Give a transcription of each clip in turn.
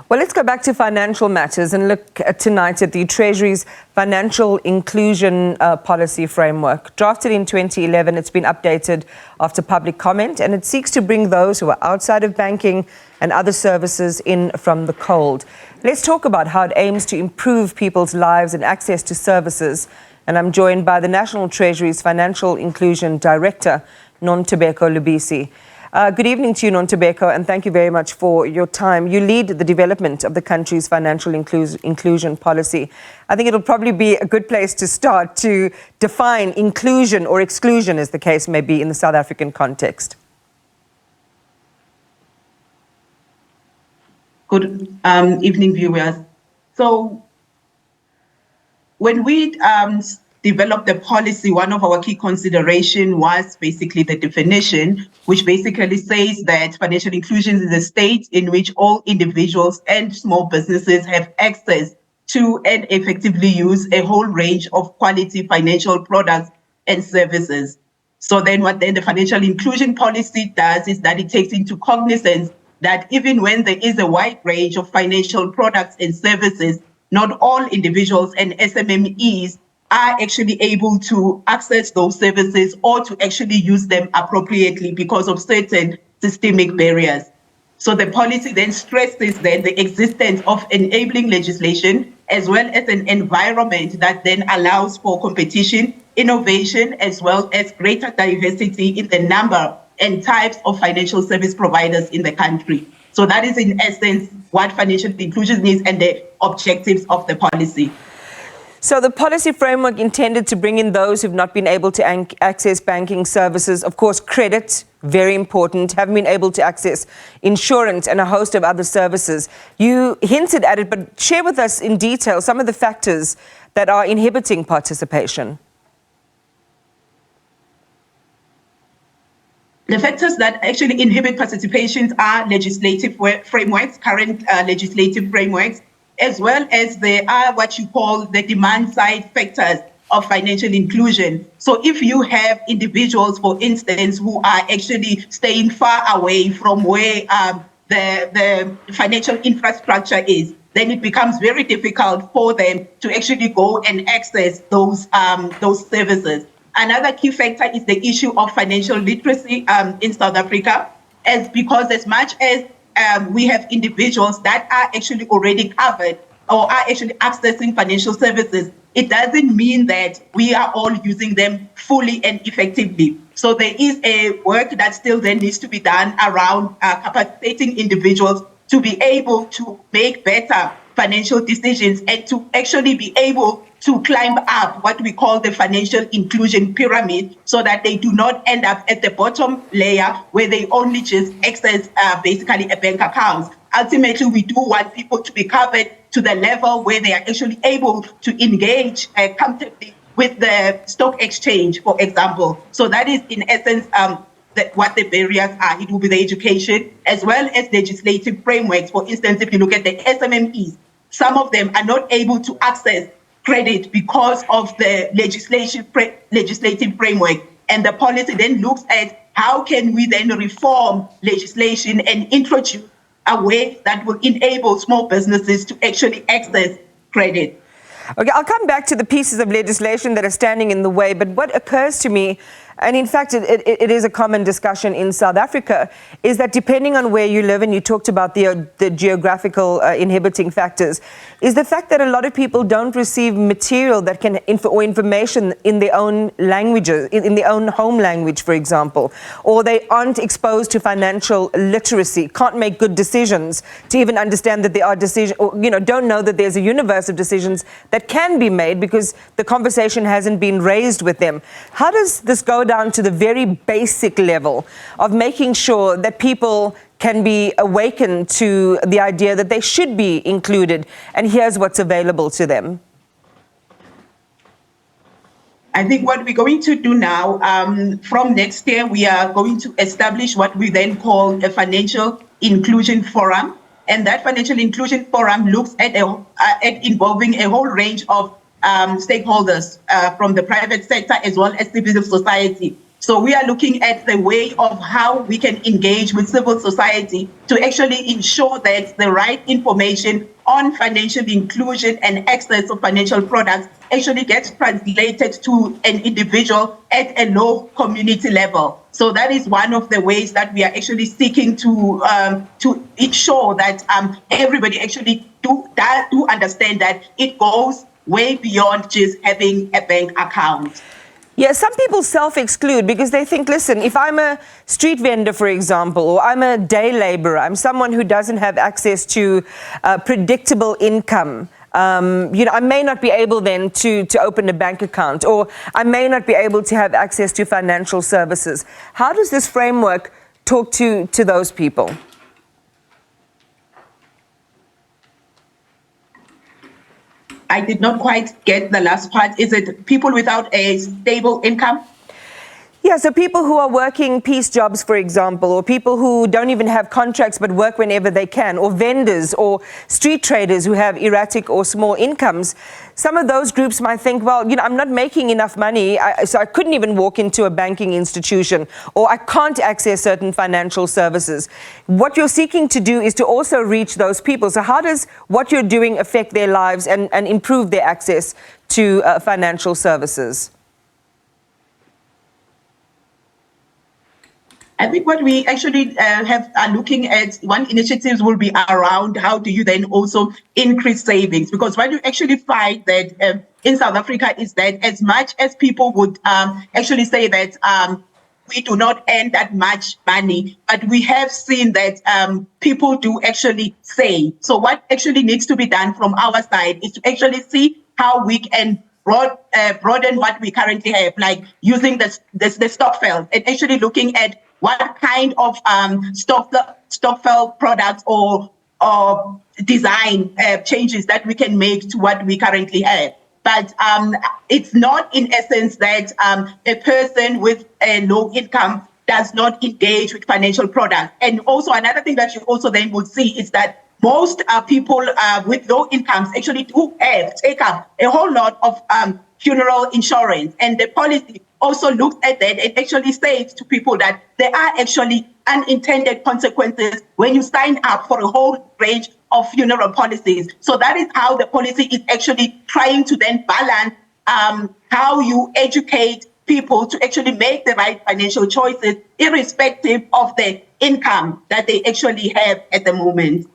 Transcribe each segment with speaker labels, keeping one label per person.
Speaker 1: Well, let's go back to financial matters and look tonight at the Treasury's Financial Inclusion Policy Framework. Drafted in 2011, it's been updated after public comment, and it seeks to bring those who are outside of banking and other services in from the cold. Let's talk about how it aims to improve people's lives and access to services. And I'm joined by the National Treasury's Financial Inclusion Director, Nontobeko Lubisi. Good evening to you, Nontobeko, and thank you very much for your time. You lead the development of the country's financial inclusion policy. I think it'll probably be a good place to start to define inclusion or exclusion, as the case may be, in the South African context.
Speaker 2: Good evening, viewers. So when we developed the policy, one of our key considerations was basically the definition, which basically says that financial inclusion is a state in which all individuals and small businesses have access to and effectively use a whole range of quality financial products and services. So then what then the financial inclusion policy does is that it takes into cognizance that even when there is a wide range of financial products and services, not all individuals and SMMEs are actually able to access those services or to actually use them appropriately because of certain systemic barriers. So the policy then stresses then the existence of enabling legislation as well as an environment that then allows for competition, innovation, as well as greater diversity in the number and types of financial service providers in the country. So that is in essence what financial inclusion is and the objectives of the policy.
Speaker 1: So the policy framework intended to bring in those who've not been able to access banking services, of course, credit, very important, haven't been able to access insurance and a host of other services. You hinted at it, but share with us in detail some of the factors that are inhibiting participation.
Speaker 2: The factors that actually inhibit participation are legislative frameworks, current legislative frameworks, as well as there are what you call the demand side factors of financial inclusion. So if you have individuals, for instance, who are actually staying far away from where the financial infrastructure is, then it becomes very difficult for them to actually go and access those services. Another key factor is the issue of financial literacy in South Africa, because as much as we have individuals that are actually already covered or are actually accessing financial services, it doesn't mean that we are all using them fully and effectively. So there is a work that still then needs to be done around capacitating individuals to be able to make better financial decisions and to actually be able to climb up what we call the financial inclusion pyramid so that they do not end up at the bottom layer where they only just access basically a bank account. Ultimately, we do want people to be covered to the level where they are actually able to engage comfortably with the stock exchange, for example. So that is in essence what the barriers are. It will be the education as well as legislative frameworks. For instance, if you look at the SMMEs, some of them are not able to access credit because of the legislative framework. And the policy then looks at how can we then reform legislation and introduce a way that will enable small businesses to actually access credit.
Speaker 1: Okay, I'll come back to the pieces of legislation that are standing in the way, but what occurs to me, and in fact it is a common discussion in South Africa, is that depending on where you live, and you talked about the geographical inhibiting factors, is the fact that a lot of people don't receive material that can or information in their own languages, in their own home language, for example, or they aren't exposed to financial literacy, can't make good decisions to even understand that there are decisions, or don't know that there's a universe of decisions that can be made because the conversation hasn't been raised with them. How does this go down to the very basic level of making sure that people can be awakened to the idea that they should be included and here's what's available to them?
Speaker 2: I think what we're going to do now, from next year, we are going to establish what we then call a financial inclusion forum. And that financial inclusion forum looks at involving a whole range of stakeholders from the private sector as well as civil society. So we are looking at the way of how we can engage with civil society to actually ensure that the right information on financial inclusion and access to financial products actually gets translated to an individual at a low community level. So that is one of the ways that we are actually seeking to ensure that everybody actually do understand that it goes way beyond just having a bank account.
Speaker 1: Yeah, some people self-exclude because they think, listen, if I'm a street vendor, for example, or I'm a day laborer, I'm someone who doesn't have access to predictable income, I may not be able then to open a bank account, or I may not be able to have access to financial services. How does this framework talk to those people?
Speaker 2: I did not quite get the last part. Is it people without a stable income?
Speaker 1: Yeah, so people who are working piece jobs, for example, or people who don't even have contracts but work whenever they can, or vendors or street traders who have erratic or small incomes. Some of those groups might think, well, I'm not making enough money, so I couldn't even walk into a banking institution, or I can't access certain financial services. What you're seeking to do is to also reach those people. So how does what you're doing affect their lives and improve their access to financial services?
Speaker 2: I think what we actually are looking at, one initiatives will be around how do you then also increase savings? Because what you actually find that in South Africa is that as much as people would actually say that we do not earn that much money, but we have seen that people do actually save. So what actually needs to be done from our side is to actually see how we can broaden what we currently have, like using the stokvel and actually looking at what kind of stokvel products or design changes that we can make to what we currently have. But it's not in essence that a person with a low income does not engage with financial products. And also another thing that you also then would see is that most people with low incomes actually do take up a whole lot of funeral insurance, and the policy also looks at that and actually says to people that there are actually unintended consequences when you sign up for a whole range of funeral policies. So that is how the policy is actually trying to then balance how you educate people to actually make the right financial choices, irrespective of the income that they actually have at the moment.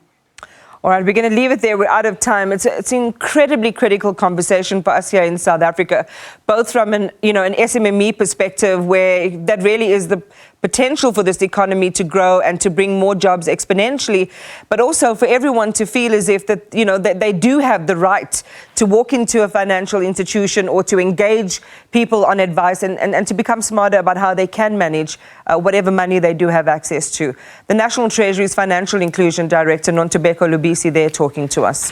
Speaker 1: All right, we're going to leave it there. We're out of time. It's an incredibly critical conversation for us here in South Africa, both from an SMME perspective, where that really is the potential for this economy to grow and to bring more jobs exponentially, but also for everyone to feel as if that that they do have the right to walk into a financial institution or to engage people on advice and to become smarter about how they can manage whatever money they do have access to. The National Treasury's Financial Inclusion Director, Nontobeko Lubisi, there talking to us.